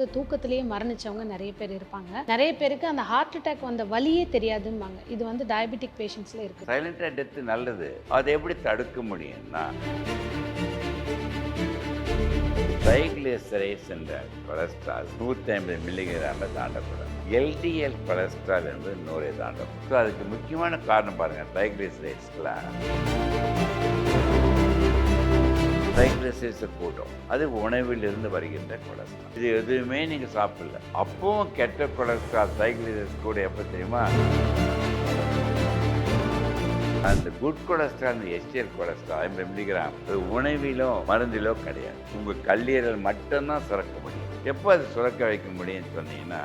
அதாவது தூக்கத்திலேயே மரணிச்சவங்க நிறைய பேர் இருப்பாங்க. நிறைய பேருக்கு அந்த ஹார்ட் அட்டாக் வந்த வலியே தெரியாதும்பாங்க. இது வந்து டயபெட்டிக் பேஷண்ட்ஸ்ல இருக்கு. சைலண்டாக டெத்து நல்லது. அதை எப்படி தடுக்க முடியும்னா, ட்ரைக்ளிசரைட்ஸ் என்ற கொலஸ்ட்ரால் 150 மில்லிகிராமை தாண்டக்கூடாது. எல்டிஎல் கொலஸ்ட்ரால் என்பது 100 தாண்டக்கூடாது. ஸோ அதுக்கு முக்கியமான காரணம் பாருங்கள், ட்ரைக்ளிசரைட்ஸ்க்கெலாம் ட்ரைக்ளிசரைட்ஸை கூட்டம். அது உணவிலிருந்து வருகின்ற கொலஸ்ட்ரால். இது எதுவுமே நீங்கள் சாப்பிடல, அப்பவும் கெட்ட கொலஸ்ட்ரால் ட்ரைக்ளிசரைட்ஸ் கூட எப்போ தெரியுமா? அந்த குட் கொலஸ்ட்ரால், அந்த எஸ்டிஎல் கொலஸ்ட்ரால் 50 மில்லிகிராம் அது உணவிலோ மருந்திலோ கிடையாது. உங்கள் கல்லீரல் மட்டும்தான் சுரக்க முடியும். எப்போ அது சுரக்க வைக்க முடியும்னு சொன்னீங்கன்னா,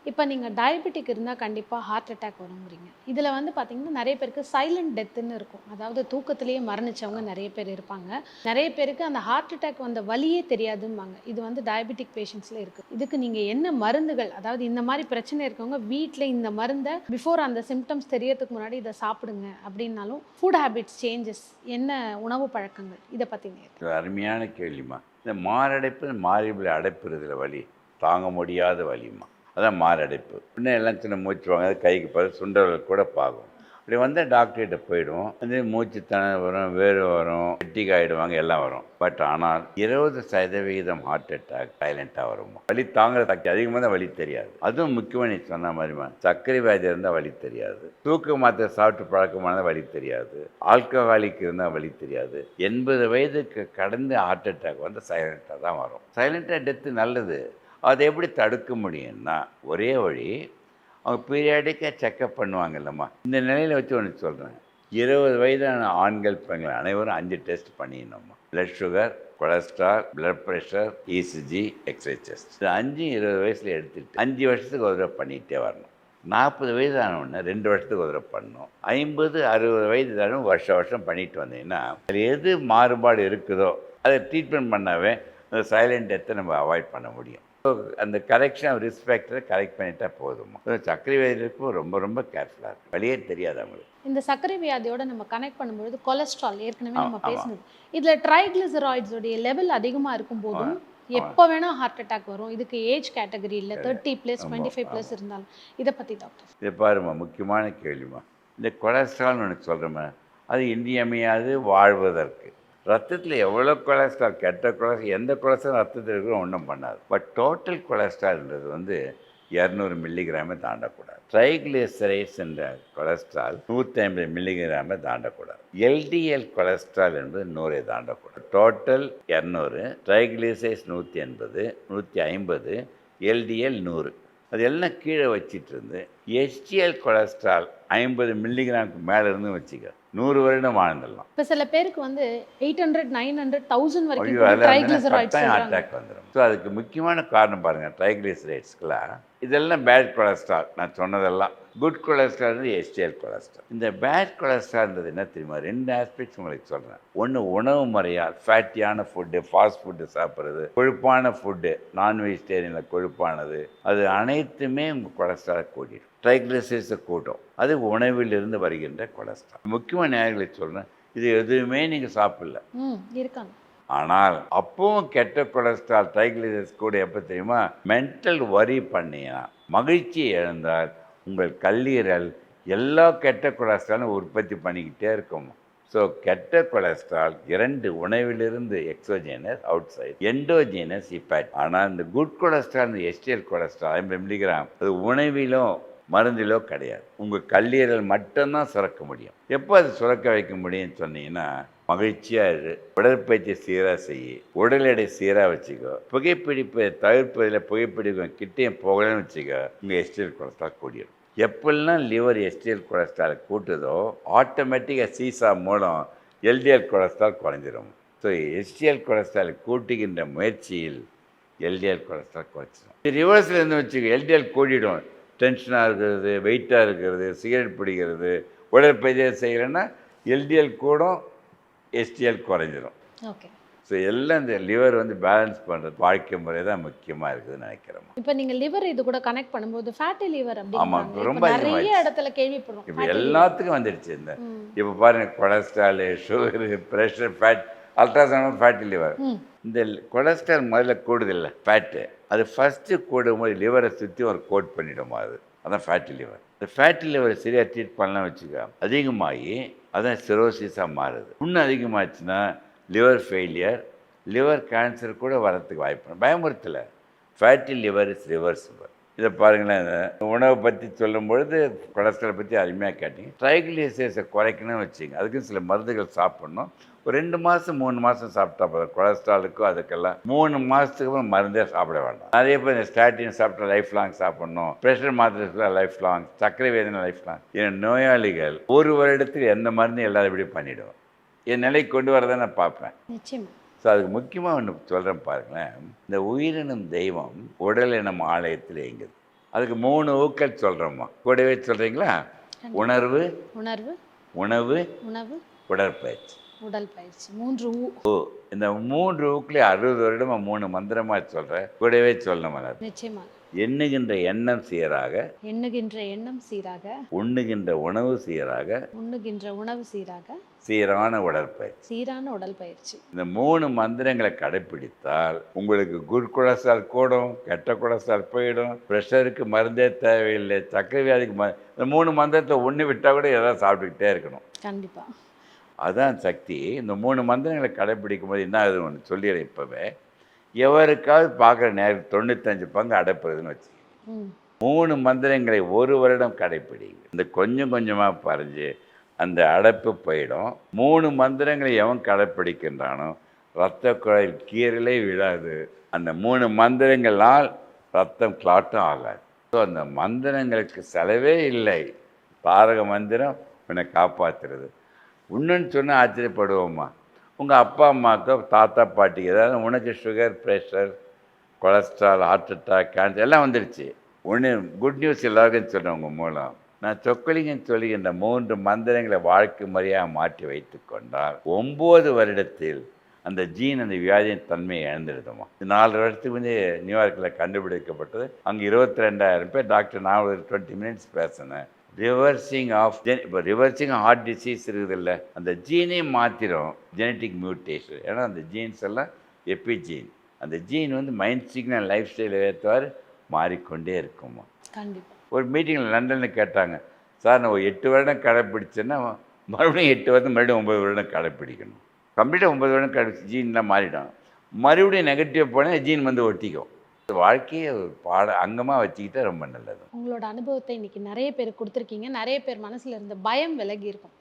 இப்போ நீங்கள் டயபெட்டிக் இருந்தால் கண்டிப்பாக ஹார்ட் அட்டாக் வருங்கிறீங்க. இதில் வந்து பார்த்தீங்கன்னா நிறைய பேருக்கு சைலண்ட் டெத்துன்னு இருக்கும். அதாவது தூக்கத்திலேயே மரணிச்சவங்க நிறைய பேர் இருப்பாங்க. நிறைய பேருக்கு அந்த ஹார்ட் அட்டாக் வந்த வலியே தெரியாதும்பாங்க. இது வந்து டயபெட்டிக் பேஷண்ட்ஸில் இருக்குது. இதுக்கு நீங்கள் என்ன மருந்துகள், அதாவது இந்த மாதிரி பிரச்சனை இருக்கவங்க வீட்டில் இந்த மருந்தை பிஃபோர் அந்த சிம்டம்ஸ் தெரியறதுக்கு முன்னாடி இதை சாப்பிடுங்க அப்படின்னாலும், ஃபுட் ஹேபிட்ஸ் சேஞ்சஸ் என்ன, உணவு பழக்கங்கள், இதை பற்றி அருமையான கேள்விமா. இந்த மாரடைப்பு, மாரிபில் அடைப்புறதுல வலி தாங்க முடியாத வலிமா, அதான் மாரடைப்பு. இன்னும் எல்லாம் சின்ன மூச்சு வாங்க, கைக்கு பார்த்து சுண்டல் கூட பார்க்கும். அப்படி வந்தால் டாக்டர்கிட்ட போயிடுவோம். வந்து மூச்சு திணறல் வரும், வேறு வரும், வெட்டிக் ஆகிடுவாங்க, எல்லாம் வரும். பட் ஆனால் 20% ஹார்ட் அட்டாக் சைலண்ட்டாக வரும். வலி தாங்குற சக்தி அதிகமாக தான் வலி தெரியாது. அதுவும் முக்கியமாக நீ சொன்ன மாதிரிமா, சர்க்கரை வியாதி இருந்தால் வலி தெரியாது, தூக்க மாத்திரை சாப்பிட்டு பழக்கமானதான் வலி தெரியாது, ஆல்கஹாலிக் இருந்தால் வலி தெரியாது. 80 வயதுக்கு கடந்து ஹார்ட் அட்டாக் வந்து சைலண்ட்டாக தான் வரும். சைலண்ட்டாக டெத்து நல்லது. அதை எப்படி தடுக்க முடியும்னா, ஒரே வழி, அவங்க பீரியாடிக்காக செக்கப் பண்ணுவாங்கல்லம்மா. இந்த நிலையில் வச்சு ஒன்று சொல்கிறேன், 20 வயதான ஆண்கள் பெண்கள் அனைவரும் 5 டெஸ்ட் பண்ணிடணும்மா. Blood sugar, cholesterol, blood pressure, ECG, X ray test. இது 5 20 வயசில் எடுத்துகிட்டு 5 வருஷத்துக்கு ஒரு தடவை பண்ணிகிட்டே வரணும். 40 வயது ஆனவுடனே 2 வருஷத்துக்கு ஒரு தடவை பண்ணணும். 50 60 வயது தானும் வருஷம் பண்ணிட்டு வந்தீங்கன்னா, அது எது மாறுபாடு இருக்குதோ அதை ட்ரீட்மெண்ட் பண்ணாவே அந்த சைலண்ட் டெத்தை நம்ம அவாய்ட் பண்ண முடியும். அந்த கரெக்ஷன் ரிஸ்க் ஃபேக்டரை கரெக்ட் பண்ணிட்டா போதுமா. சர்க்கரை வியாதிக்கும் ரொம்ப ரொம்ப கேர்ஃபுல்லாக இருக்கும். வழியே தெரியாது அவங்களுக்கு. இந்த சர்க்கரை வியாதியோட நம்ம கனெக்ட் பண்ணும்பொழுது கொலஸ்ட்ரால் ஏற்கனவே நம்ம பேசினது, இதில் ட்ரைக்ளிசராய்ட்ஸோடைய லெவல் அதிகமாக இருக்கும் போதும் எப்போ வேணால் ஹார்ட் அட்டாக் வரும். இதுக்கு ஏஜ் கேட்டகரி இல்லை, 30+, 25+ இருந்தாலும். இதை பற்றி டாக்டர். இதை பாருமா, முக்கியமான கேள்விமா. இந்த கொலஸ்ட்ரால்னு ஒன்று சொல்கிறோமே, அது இன்றியமையாது வாழ்வதற்கு. ரத்தத்தில் எவ்வளோ கொலஸ்ட்ரால், கெட்ட கொலஸ்ட்ரால், எந்த கொலஸ்ட்ரால் ரத்தத்தில் இருக்கிற ஒன்றும் பண்ணாது. பட் டோட்டல் கொலஸ்ட்ரால்ன்றது வந்து 200 மில்லிகிராமை தாண்டக்கூடாது. ட்ரைக்ளிசரைட்ஸ் என்ற கொலஸ்ட்ரால் 150 மில்லிகிராமை தாண்டக்கூடாது. எல்டிஎல் கொலஸ்ட்ரால் என்பது 100 தாண்டக்கூடாது. Total 200, triglycerides 180, 150, LDL 100. அது எல்லாம் கீழே வச்சிட்டு இருந்து எஸ்டிஎல் கொலஸ்ட்ரால் 50 மில்லிகிராமுக்கு மேலே இருந்து வச்சுக்க 100 வருடம் வாழ்ந்துடலாம். இப்போ சில பேருக்கு வந்து 800, 900, 1000 வரைக்கும் ட்ரைக்ளிசரைட்ஸ் அட்டாக் வந்துடும். ஸோ அதுக்கு முக்கியமான காரணம் பாருங்கள், ட்ரைக்ளிசரைட்ஸ்க்கெலாம் இதெல்லாம் பேட் கொலஸ்ட்ரால். நான் சொன்னதெல்லாம் குட் கொலஸ்ட்ரால், எஸ்டிஎல் கொலஸ்ட்ரால். இந்த பேட் கொலஸ்ட்ரால்ன்றது என்ன தெரியுமா? 2 ஆஸ்பெக்ட்ஸ் உங்களுக்கு சொல்கிறேன். ஒன்று, உணவு முறையால் ஃபேட்டியான ஃபுட்டு, ஃபாஸ்ட் ஃபுட்டு சாப்பிட்றது, கொழுப்பான ஃபுட்டு, நான் வெஜிடேரியனில் கொழுப்பானது, அது அனைத்துமே உங்கள் கொலஸ்ட்ராலை கூட்டிடும். ட்ரைக்ளிசரைட்ஸை கூட்டும். அது உணவிலிருந்து வருகின்ற கொலஸ்ட்ரால். முக்கியமான நேரங்களை சொல்கிறேன், இது எதுவுமே நீங்கள் சாப்பிடல இருக்காங்க. ஆனால் அப்பவும் கெட்ட கொலஸ்ட்ரால் ட்ரைக்ளிசரைட்ஸ் கூட எப்போ தெரியுமா? மென்டல் வரி பண்ணினா, மகிழ்ச்சியை இழந்தால் உங்கள் கல்லீரல் எல்லா கெட்ட கொலஸ்ட்ராலும் உற்பத்தி பண்ணிக்கிட்டே இருக்கும். ஸோ கெட்ட கொலஸ்ட்ரால் 2 உணவிலிருந்து எக்ஸோஜினஸ் அவுட் சைட், எண்டோஜினஸ் ஹிப்பாட். ஆனால் இந்த குட் கொலஸ்ட்ரால், இந்த எஸ்டிஎல் கொலஸ்ட்ரால் 50 மில்லிகிராம் அது உணவிலோ மருந்திலோ கிடையாது. உங்கள் கல்லீரல் மட்டும்தான் சுரக்க முடியும். எப்போ அது சுரக்க வைக்க முடியும்னு சொன்னீங்கன்னா, மகிழ்ச்சியாக இரு, உடற்பயிற்சி சீராக செய்ய, உடல் எடை சீராக வச்சுக்கோ, புகைப்பிடிப்பை தவிர்ப்பதில் புகைப்பிடிப்பை கிட்டேயும் போகலன்னு வச்சுக்கோ, உங்கள் எஸ்டிஎல் கொலஸ்ட்ரால் கூடிடும். எப்பெல்லாம் லிவர் எஸ்டிஎல் கொலஸ்ட்ரால் கூட்டுதோ ஆட்டோமேட்டிக்காக சீசா மூலம் எல்டிஎல் கொலஸ்ட்ரால் குறைஞ்சிடும். ஸோ எஸ்டிஎல் கொலஸ்ட்ரால் கூட்டுகின்ற முயற்சியில் எல்டிஎல் கொலஸ்ட்ரால் குறைச்சிடும். ரிவர்ஸில் இருந்து வச்சுக்கோ, எல்டிஎல் கூடிடும். டென்ஷனாக இருக்கிறது, வெயிட்டாக இருக்கிறது, சிகரெட் பிடிக்கிறது, உடற்பயிற்சி செய்யலைன்னா எல்டிஎல் கூடும், எஸ்டிஎல் குறைஞ்சிடும். ஓகே. ஸோ எல்லாம் இந்த லிவர் வந்து பேலன்ஸ் பண்ணுறது வாழ்க்கை முறை தான் முக்கியமாக இருக்குதுன்னு நினைக்கிறேன். இப்போ நீங்க லிவர் இது கூட கனெக்ட் பண்ணும்போது ஃபேட்டி லிவர் ஆமாம், அப்படிங்கிறாங்க. ரொம்ப இப்போ நிறைய அதிகமாகிடுச்சு. இடத்துல கேள்விப்படுறோம் இப்போ fatty liver. எல்லாத்துக்கும் வந்துடுச்சு. இப்போ பாருங்க, cholesterol, sugar, pressure, fat, ultrasound, fatty liver. இந்த கொலஸ்ட்ரால் முதல்ல கூடுதில்ல, ஃபேட்டு. அது ஃபஸ்ட்டு கூடும்போது லிவரை சுற்றி ஒரு கோட் பண்ணிவிடுமா, அதான் ஃபேட்டி லிவர். இந்த ஃபேட்டி லிவரை சரியாக ட்ரீட் பண்ணலாம் வச்சுக்க, அதிகமாகி அதான் சிரோசிஸாக மாறுது. இன்னும் அதிகமாச்சுன்னா லிவர் ஃபெயிலியர், லிவர் கேன்சர் கூட வரத்துக்கு வாய்ப்பு. பயமுறுத்தலை, ஃபேட்டி லிவர் இஸ் ரிவர்சிபிள். இதை பாருங்களேன், உணவை பற்றி சொல்லும் பொழுது கொலஸ்ட்ரால் பற்றி அருமையாக கேட்டீங்க. ட்ரைக்ளிசரைட்ஸை குறைக்கணும்னு வச்சுங்க, அதுக்கும் சில மருந்துகள் சாப்பிட்ணும். ஒரு 2 மாதம் 3 மாதம் சாப்பிட்டா போதும். கொலஸ்ட்ராலுக்கும் அதுக்கெல்லாம் 3 மாதத்துக்கு அப்புறம் மருந்தே சாப்பிட வேண்டாம். நிறைய பேர் இந்த ஸ்டாட்டின் சாப்பிட்டா லைஃப் லாங் சாப்பிட்ணும், ப்ரெஷர் மாத்திரை லைஃப் லாங், சர்க்கரை வேதனை லைஃப் லாங். என் நோயாளிகள் ஒரு வருடத்துக்கு எந்த மருந்தும் எல்லாரும் இப்படி பண்ணிவிடுவோம். என் நிலைக்கு கொண்டு வரதை நான் பார்ப்பேன். நிச்சயமா. ஸோ அதுக்கு முக்கியமாக ஒன்று சொல்கிறேன் பாருங்களேன். இந்த உயிரினும் தெய்வம் உடல் எனும் ஆலயத்தில் இயங்குது. அதுக்கு 3 ஊக்கள் சொல்கிறோம்மா, கூடவே சொல்கிறீங்களா? உணர்வு, உணர்வு, உணவு, உணவு, உடற்பயிற்சி. உடற்பயிற்சி. 3 இந்த 3 ஊக்குலேயே 60 வருடமாக 3 மந்திரமாக சொல்கிறேன், கூடவே சொல்லணும். நிச்சயமா. எண்ணுகின்ற எண்ணம் சீராக, எண்ணுகின்ற எண்ணம் சீராக, உண்ணுகின்ற உணவு சீராக, உண்ணுகின்ற உணவு சீராக, சீரான உடற்பயிற்சி. சீரான உடற்பயிற்சி. இந்த 3 மந்திரங்களை கடைப்பிடித்தால் உங்களுக்கு குட் கொலஸ்ட்ரால் கூடும், கெட்ட கொலஸ்ட்ரால் போயிடும், ப்ரெஷருக்கு மருந்தே தேவையில்லை, சர்க்கரை வியாதிக்கு இந்த 3 மந்திரத்தை ஒன்று விட்டால் கூட எதாவது சாப்பிட்டுக்கிட்டே இருக்கணும். கண்டிப்பாக. அதுதான் சக்தி. இந்த 3 மந்திரங்களை கடைப்பிடிக்கும் போது என்ன ஆகுது ஒன்று சொல்லிடுறேன். இப்போவே எவருக்காவது பார்க்குற நேரம் 95 பங்கு அடைப்புறதுன்னு வச்சு 3 மந்திரங்களை 1 வருடம் கடைப்பிடிங்க. இந்த கொஞ்சம் கொஞ்சமாக பறிஞ்சு அந்த அடைப்பு போயிடும். 3 மந்திரங்களை எவன் கடைப்பிடிக்கின்றானோ இரத்த குழாயில் கீரலே விழாது. அந்த 3 மந்திரங்களால் ரத்தம் கிளாட்டும் ஆகாது. ஸோ அந்த மந்திரங்களுக்கு செலவே இல்லை. தாரக மந்திரம் உன்னை காப்பாற்றுறது. இன்னொன்று சொன்னால் ஆச்சரியப்படுவோம்மா, உங்கள் அப்பா அம்மாவுக்கு, தாத்தா பாட்டிக்கு ஏதாவது உனக்கு sugar, pressure, cholesterol, heart attack, cancer எல்லாம் வந்துடுச்சு. ஒன்று குட் நியூஸ் எல்லாருக்கும் சொல்கிறேன் உங்கள் மூலம். நான் சொக்கலிங்கன்னு சொல்லுகின்ற 3 மந்திரங்களை வாழ்க்கை முறையாக மாற்றி வைத்து கொண்டால் 9 வருடத்தில் அந்த ஜீன் அந்த வியாதியின் தன்மையை இழந்துடுதுமா. 4 வருஷத்துக்கு வந்து நியூயார்க்கில் கண்டுபிடிக்கப்பட்டது. அங்கே 22,000 பேர் டாக்டர், நான் ஒரு 20 மினிட்ஸ் பேசினேன். ரிவர்சிங் ஆஃப் இப்போ ரிவர்சிங் ஹார்ட் டிசீஸ் இருக்குது இல்லை, அந்த ஜீனே மாற்றிடும். Genetic mutation. ஏன்னா அந்த ஜீன்ஸ் எல்லாம் எபிஜீன். அந்த ஜீன் வந்து மைண்ட் சிக்னல் லைஃப் ஸ்டைலை ஏற்றவாறு மாறிக்கொண்டே இருக்குமா. கண்டிப்பாக. ஒரு மீட்டிங்கில் லண்டனில் கேட்டாங்க, சார் நான் ஒரு 8 வருடம் கடைப்பிடிச்சேன்னா மறுபடியும் 8 வருடம் மறுபடியும் 9 வருடம் கடைப்பிடிக்கணும். கம்ப்ளீட்டாக 9 வருடம் கடைப்பிடிச்சி ஜீன்லாம் மாறிடும். மறுபடியும் நெகட்டிவ் போனால் ஜீன் வந்து ஒட்டிக்கும். வாழ்க்கையை ஒரு அங்கமாக வச்சுக்கிட்டா ரொம்ப நல்லது. உங்களோட அனுபவத்தை இன்னைக்கு நிறைய பேர் கொடுத்துருக்கீங்க. நிறைய பேர் மனசில் இருந்த பயம் விலகி இருக்கும்.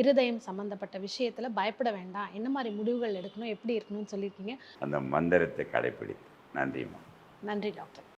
இருதயம் சம்மந்தப்பட்ட விஷயத்தில் பயப்பட வேண்டாம், என்ன மாதிரி முடிவுகள் எடுக்கணும், எப்படி இருக்கணும்னு சொல்லியிருக்கீங்க. அந்த மந்திரத்தை கடைப்பிடித்து. நன்றிம்மா. நன்றி டாக்டர்.